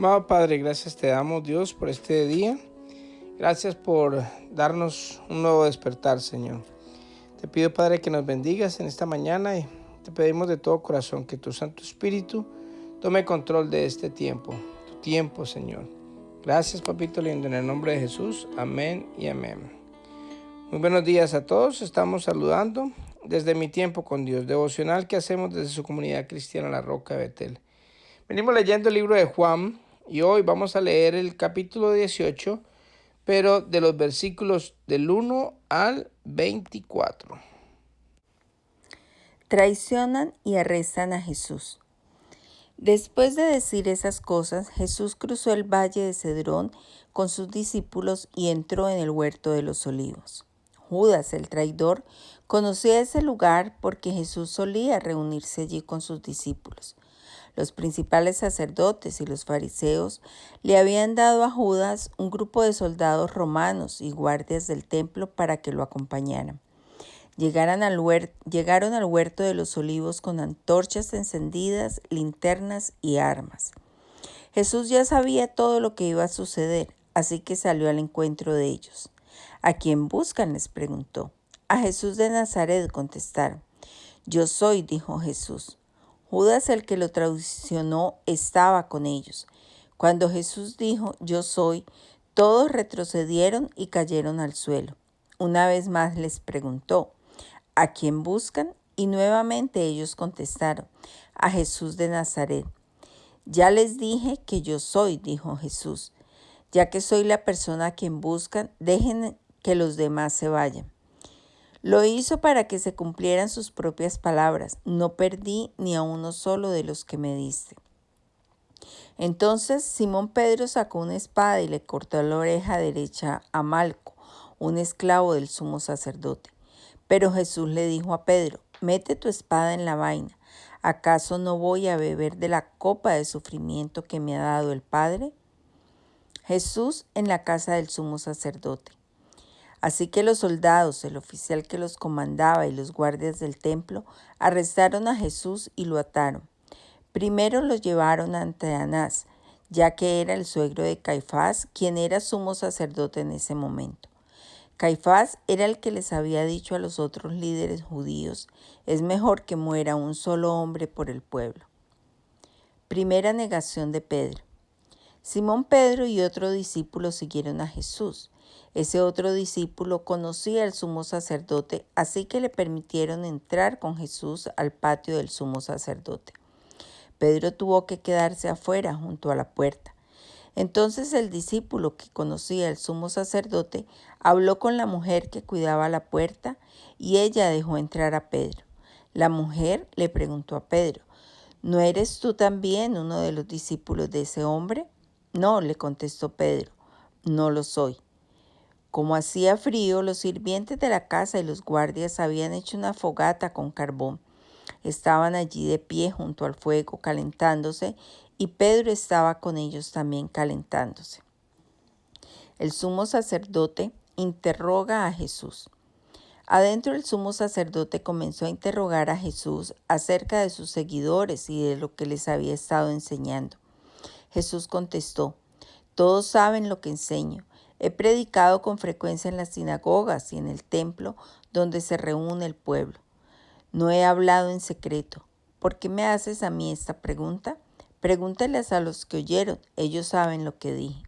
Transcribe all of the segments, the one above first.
Amado Padre, gracias te damos, Dios, por este día. Gracias por darnos un nuevo despertar, Señor. Te pido, Padre, que nos bendigas en esta mañana y te pedimos de todo corazón que tu Santo Espíritu tome control de este tiempo, tu tiempo, Señor. Gracias, Papito lindo, en el nombre de Jesús. Amén y amén. Muy buenos días a todos. Estamos saludando desde Mi Tiempo con Dios, devocional que hacemos desde su comunidad cristiana La Roca de Betel. Venimos leyendo el libro de Juan y hoy vamos a leer el capítulo 18, pero de los versículos del 1 al 24. Traicionan y arrestan a Jesús. Después de decir esas cosas, Jesús cruzó el valle de Cedrón con sus discípulos y entró en el huerto de los olivos. Judas, el traidor, conocía ese lugar porque Jesús solía reunirse allí con sus discípulos. Los principales sacerdotes y los fariseos le habían dado a Judas un grupo de soldados romanos y guardias del templo para que lo acompañaran. Llegaron al huerto de los olivos con antorchas encendidas, linternas y armas. Jesús ya sabía todo lo que iba a suceder, así que salió al encuentro de ellos. ¿A quién buscan?, les preguntó. A Jesús de Nazaret, contestaron. Yo soy, dijo Jesús. Judas, el que lo traicionó, estaba con ellos. Cuando Jesús dijo, yo soy, todos retrocedieron y cayeron al suelo. Una vez más les preguntó, ¿a quién buscan? Y nuevamente ellos contestaron, a Jesús de Nazaret. Ya les dije que yo soy, dijo Jesús. Ya que soy la persona a quien buscan, dejen que los demás se vayan. Lo hizo para que se cumplieran sus propias palabras. No perdí ni a uno solo de los que me diste. Entonces Simón Pedro sacó una espada y le cortó la oreja derecha a Malco, un esclavo del sumo sacerdote. Pero Jesús le dijo a Pedro, mete tu espada en la vaina. ¿Acaso no voy a beber de la copa de sufrimiento que me ha dado el Padre? Jesús en la casa del sumo sacerdote. Así que los soldados, el oficial que los comandaba y los guardias del templo arrestaron a Jesús y lo ataron. Primero lo llevaron ante Anás, ya que era el suegro de Caifás, quien era sumo sacerdote en ese momento. Caifás era el que les había dicho a los otros líderes judíos, es mejor que muera un solo hombre por el pueblo. Primera negación de Pedro. Simón Pedro y otro discípulo siguieron a Jesús. Ese otro discípulo conocía al sumo sacerdote, así que le permitieron entrar con Jesús al patio del sumo sacerdote. Pedro tuvo que quedarse afuera junto a la puerta. Entonces el discípulo que conocía al sumo sacerdote habló con la mujer que cuidaba la puerta y ella dejó entrar a Pedro. La mujer le preguntó a Pedro, ¿no eres tú también uno de los discípulos de ese hombre? No, le contestó Pedro, no lo soy. Como hacía frío, los sirvientes de la casa y los guardias habían hecho una fogata con carbón. Estaban allí de pie junto al fuego calentándose y Pedro estaba con ellos también calentándose. El sumo sacerdote interroga a Jesús. Adentro el sumo sacerdote comenzó a interrogar a Jesús acerca de sus seguidores y de lo que les había estado enseñando. Jesús contestó, todos saben lo que enseño. He predicado con frecuencia en las sinagogas y en el templo donde se reúne el pueblo. No he hablado en secreto. ¿Por qué me haces a mí esta pregunta? Pregúntales a los que oyeron, ellos saben lo que dije.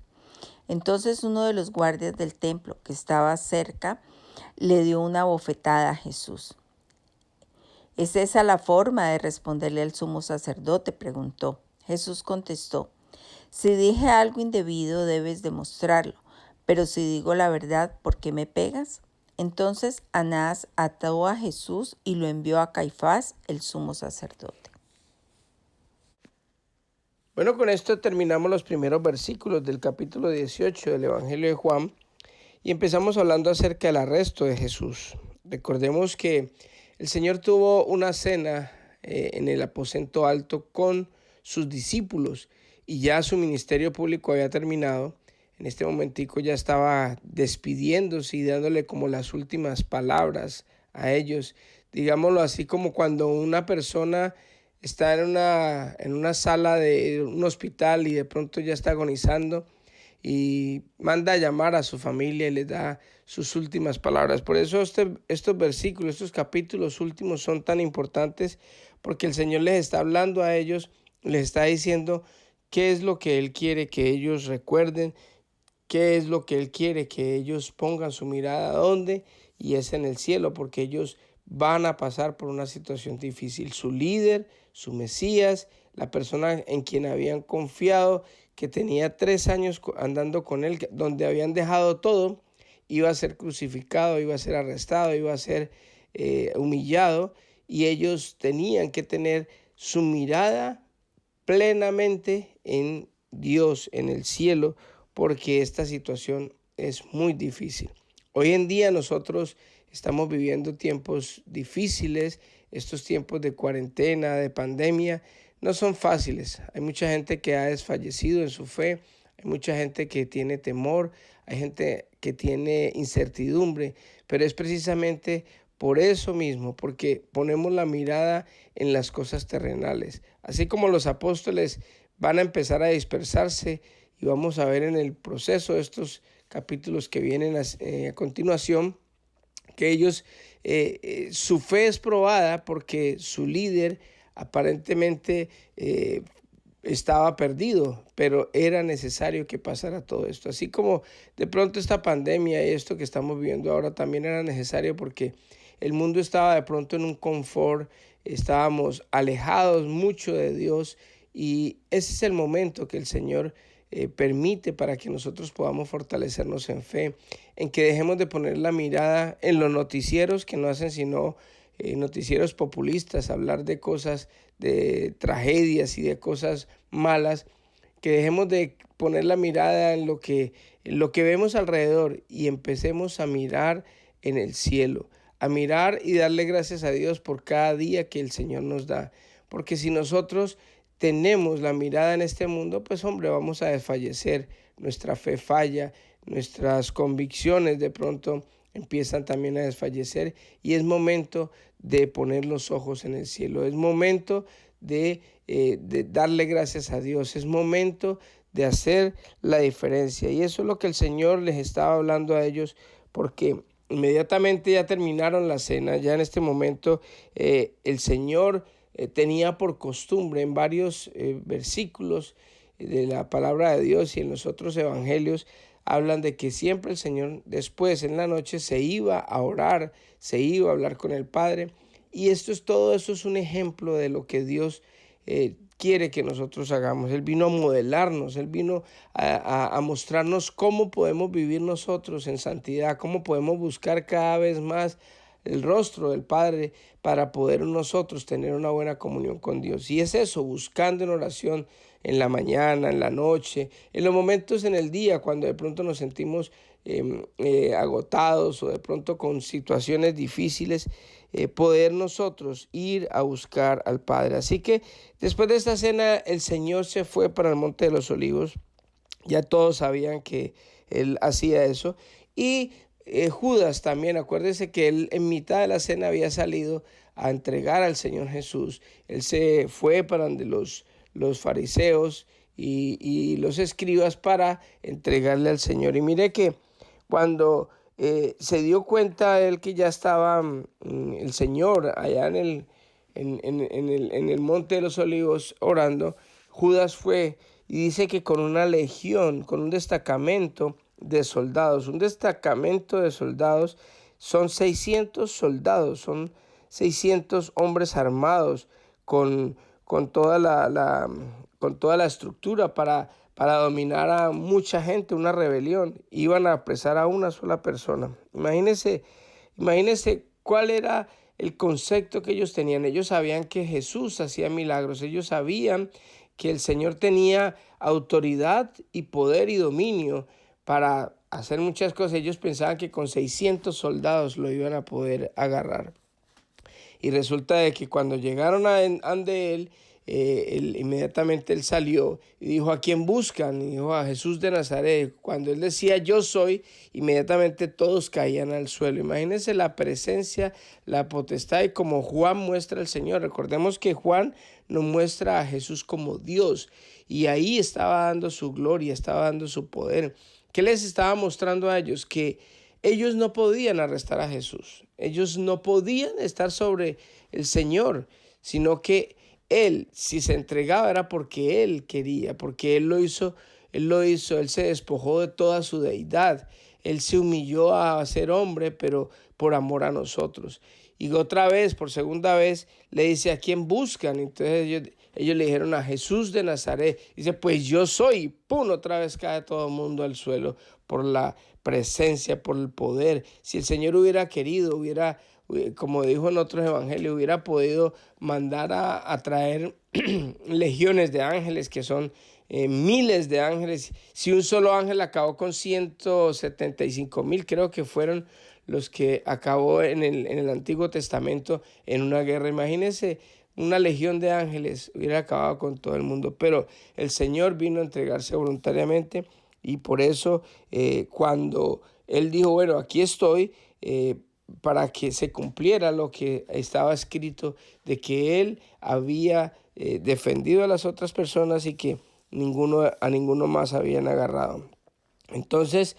Entonces uno de los guardias del templo que estaba cerca le dio una bofetada a Jesús. ¿Es esa la forma de responderle al sumo sacerdote?, preguntó. Jesús contestó, si dije algo indebido debes demostrarlo, pero si digo la verdad, ¿por qué me pegas? Entonces Anás ató a Jesús y lo envió a Caifás, el sumo sacerdote. Bueno, con esto terminamos los primeros versículos del capítulo 18 del Evangelio de Juan y empezamos hablando acerca del arresto de Jesús. Recordemos que el Señor tuvo una cena en el aposento alto con sus discípulos y ya su ministerio público había terminado. En este momentico ya estaba despidiéndose y dándole como las últimas palabras a ellos. Digámoslo así, como cuando una persona está en una sala de un hospital y de pronto ya está agonizando y manda a llamar a su familia y les da sus últimas palabras. Por eso estos versículos, estos capítulos últimos son tan importantes, porque el Señor les está hablando a ellos, les está diciendo qué es lo que Él quiere que ellos recuerden, qué es lo que Él quiere que ellos pongan su mirada a dónde, y es en el cielo, porque ellos van a pasar por una situación difícil. Su líder, su Mesías, la persona en quien habían confiado, que tenía 3 años andando con Él, donde habían dejado todo, iba a ser crucificado, iba a ser arrestado, iba a ser humillado, y ellos tenían que tener su mirada plenamente en Dios, en el cielo, porque esta situación es muy difícil. Hoy en día nosotros estamos viviendo tiempos difíciles, estos tiempos de cuarentena, de pandemia, no son fáciles. Hay mucha gente que ha desfallecido en su fe, hay mucha gente que tiene temor, hay gente que tiene incertidumbre, pero es precisamente por eso mismo, porque ponemos la mirada en las cosas terrenales. Así como los apóstoles van a empezar a dispersarse, y vamos a ver en el proceso de estos capítulos que vienen a continuación, que ellos, su fe es probada porque su líder aparentemente estaba perdido, pero era necesario que pasara todo esto. Así como de pronto esta pandemia y esto que estamos viviendo ahora también era necesario, porque el mundo estaba de pronto en un confort, estábamos alejados mucho de Dios, y ese es el momento que el Señor permite para que nosotros podamos fortalecernos en fe, en que dejemos de poner la mirada en los noticieros que no hacen sino noticieros populistas, hablar de cosas, de tragedias y de cosas malas, que dejemos de poner la mirada en lo que vemos alrededor y empecemos a mirar en el cielo, a mirar y darle gracias a Dios por cada día que el Señor nos da. Porque si nosotros tenemos la mirada en este mundo, pues hombre, vamos a desfallecer, nuestra fe falla, nuestras convicciones de pronto empiezan también a desfallecer, y es momento de poner los ojos en el cielo, es momento de darle gracias a Dios, es momento de hacer la diferencia, y eso es lo que el Señor les estaba hablando a ellos, porque inmediatamente ya terminaron la cena, ya en este momento el Señor tenía por costumbre en varios versículos de la palabra de Dios y en los otros evangelios, hablan de que siempre el Señor después en la noche se iba a orar, se iba a hablar con el Padre, y todo eso es un ejemplo de lo que Dios quiere que nosotros hagamos. Él vino a modelarnos, Él vino a mostrarnos cómo podemos vivir nosotros en santidad, cómo podemos buscar cada vez más el rostro del Padre para poder nosotros tener una buena comunión con Dios. Y es eso, buscando en oración en la mañana, en la noche, en los momentos en el día cuando de pronto nos sentimos agotados o de pronto con situaciones difíciles, poder nosotros ir a buscar al Padre. Así que después de esta cena el Señor se fue para el Monte de los Olivos. Ya todos sabían que Él hacía eso. Y Judas también, acuérdese que él en mitad de la cena había salido a entregar al Señor Jesús. Él se fue para donde los fariseos y los escribas para entregarle al Señor. Y mire que cuando se dio cuenta él que ya estaba el Señor allá en el Monte de los Olivos orando, Judas fue y dice que con una legión, con un destacamento de soldados. Un destacamento de soldados son 600 soldados, son 600 hombres armados con toda la estructura para dominar a mucha gente, una rebelión. Iban a apresar a una sola persona. Imagínense cuál era el concepto que ellos tenían. Ellos sabían que Jesús hacía milagros, ellos sabían que el Señor tenía autoridad y poder y dominio para hacer muchas cosas. Ellos pensaban que con 600 soldados lo iban a poder agarrar. Y resulta de que cuando llegaron ante él, inmediatamente él salió y dijo: ¿a quién buscan? Y dijo: a Jesús de Nazaret. Cuando él decía: yo soy, inmediatamente todos caían al suelo. Imagínense la presencia, la potestad, y como Juan muestra al Señor. Recordemos que Juan nos muestra a Jesús como Dios, y ahí estaba dando su gloria, estaba dando su poder. ¿Qué les estaba mostrando a ellos? Que ellos no podían arrestar a Jesús, ellos no podían estar sobre el Señor, sino que Él, si se entregaba, era porque Él quería, porque Él lo hizo, Él se despojó de toda su deidad, Él se humilló a ser hombre, pero por amor a nosotros. Y otra vez, por segunda vez, le dice: ¿a quién buscan? Entonces ellos le dijeron: a Jesús de Nazaret. Dice: pues yo soy. Y ¡pum! Otra vez cae todo el mundo al suelo por la presencia, por el poder. Si el Señor hubiera querido, como dijo en otros evangelios, hubiera podido mandar a traer legiones de ángeles, que son miles de ángeles. Si un solo ángel acabó con 175,000, creo que fueron los que acabó en el Antiguo Testamento en una guerra. Imagínense, una legión de ángeles hubiera acabado con todo el mundo, pero el Señor vino a entregarse voluntariamente, y por eso cuando Él dijo: bueno, aquí estoy, para que se cumpliera lo que estaba escrito, de que Él había defendido a las otras personas y que a ninguno más habían agarrado. Entonces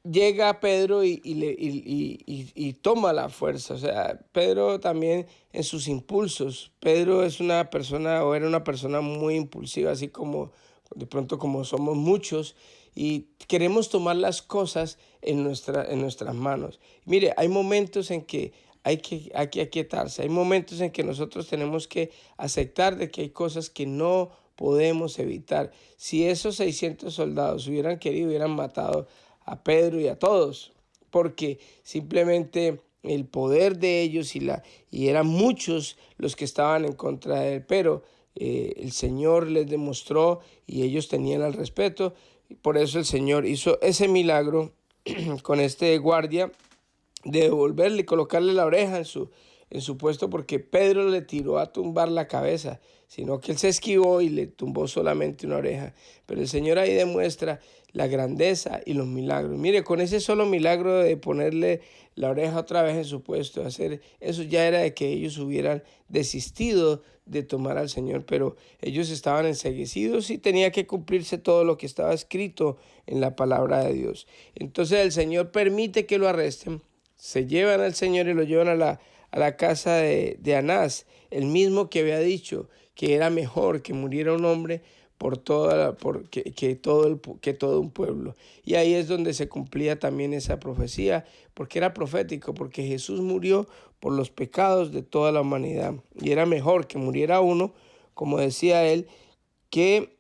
llega Pedro y toma la fuerza. O sea, Pedro también en sus impulsos. Pedro es una persona, o era una persona muy impulsiva, así como de pronto como somos muchos, y queremos tomar las cosas en nuestras manos. Mire, hay momentos en que hay que aquietarse, hay momentos en que nosotros tenemos que aceptar de que hay cosas que no podemos evitar. Si esos 600 soldados hubieran querido, hubieran matado a Pedro y a todos, porque simplemente el poder de ellos y eran muchos los que estaban en contra de él, pero el Señor les demostró y ellos tenían el respeto, y por eso el Señor hizo ese milagro con este guardia, de devolverle y colocarle la oreja en su puesto, porque Pedro le tiró a tumbar la cabeza, sino que él se esquivó y le tumbó solamente una oreja. Pero el Señor ahí demuestra la grandeza y los milagros. Mire, con ese solo milagro de ponerle la oreja otra vez en su puesto, hacer eso, ya era de que ellos hubieran desistido de tomar al Señor, pero ellos estaban enceguecidos y tenía que cumplirse todo lo que estaba escrito en la palabra de Dios. Entonces el Señor permite que lo arresten, se llevan al Señor y lo llevan a la casa de Anás, el mismo que había dicho que era mejor que muriera un hombre que todo un pueblo. Y ahí es donde se cumplía también esa profecía, porque era profético, porque Jesús murió por los pecados de toda la humanidad, y era mejor que muriera uno, como decía él, que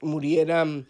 murieran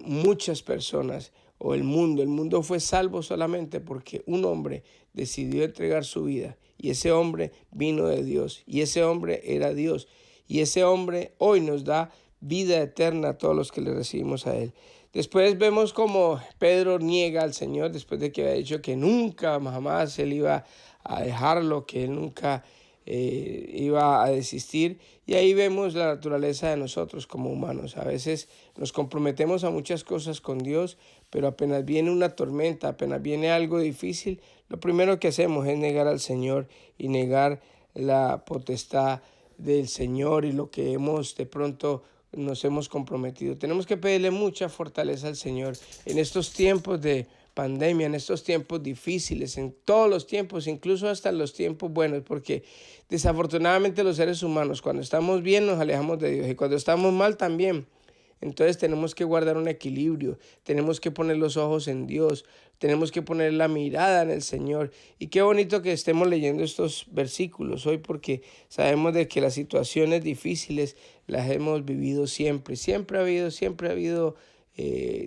muchas personas, o el mundo. El mundo fue salvo solamente porque un hombre decidió entregar su vida, y ese hombre vino de Dios, y ese hombre era Dios, y ese hombre hoy nos da vida eterna a todos los que le recibimos a Él. Después vemos como Pedro niega al Señor, después de que había dicho que nunca, jamás Él iba a dejarlo, que Él nunca iba a desistir. Y ahí vemos la naturaleza de nosotros como humanos. A veces nos comprometemos a muchas cosas con Dios, pero apenas viene una tormenta, apenas viene algo difícil, lo primero que hacemos es negar al Señor y negar la potestad del Señor y lo que de pronto nos hemos comprometido. Tenemos que pedirle mucha fortaleza al Señor en estos tiempos de pandemia, en estos tiempos difíciles, en todos los tiempos, incluso hasta en los tiempos buenos, porque desafortunadamente los seres humanos, cuando estamos bien nos alejamos de Dios, y cuando estamos mal también. Entonces tenemos que guardar un equilibrio, tenemos que poner los ojos en Dios, tenemos que poner la mirada en el Señor. Y qué bonito que estemos leyendo estos versículos hoy, porque sabemos de que las situaciones difíciles las hemos vivido siempre. Siempre ha habido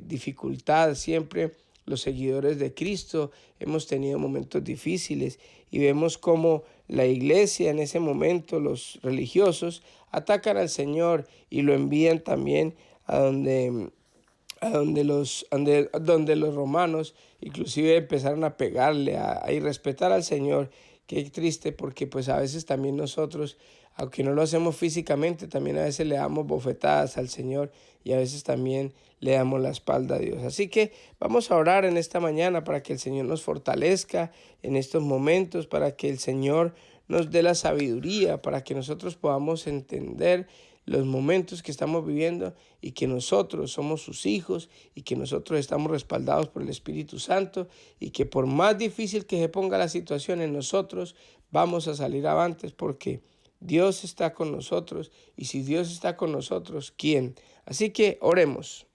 dificultad, siempre los seguidores de Cristo hemos tenido momentos difíciles, y vemos cómo la iglesia en ese momento, los religiosos, atacan al Señor y lo envían también donde los romanos inclusive empezaron a pegarle, a irrespetar al Señor. Qué triste, porque pues a veces también nosotros, aunque no lo hacemos físicamente, también a veces le damos bofetadas al Señor y a veces también le damos la espalda a Dios. Así que vamos a orar en esta mañana para que el Señor nos fortalezca en estos momentos, para que el Señor nos dé la sabiduría, para que nosotros podamos entender los momentos que estamos viviendo y que nosotros somos sus hijos y que nosotros estamos respaldados por el Espíritu Santo y que por más difícil que se ponga la situación en nosotros, vamos a salir avantes porque Dios está con nosotros, y si Dios está con nosotros, ¿quién? Así que oremos.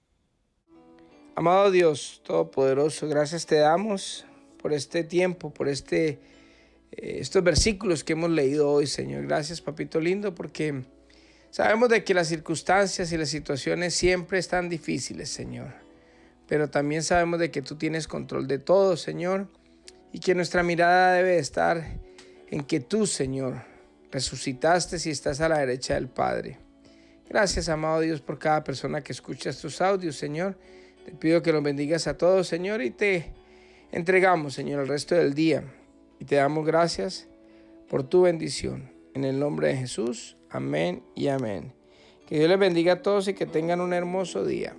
Amado Dios Todopoderoso, gracias te damos por este tiempo, por estos versículos que hemos leído hoy, Señor. Gracias, papito lindo, porque sabemos de que las circunstancias y las situaciones siempre están difíciles, Señor, pero también sabemos de que tú tienes control de todo, Señor, y que nuestra mirada debe estar en que tú, Señor, resucitaste y estás a la derecha del Padre. Gracias, amado Dios, por cada persona que escucha estos audios, Señor. Te pido que los bendigas a todos, Señor, y te entregamos, Señor, el resto del día. Y te damos gracias por tu bendición. En el nombre de Jesús, amén y amén. Que Dios les bendiga a todos y que tengan un hermoso día.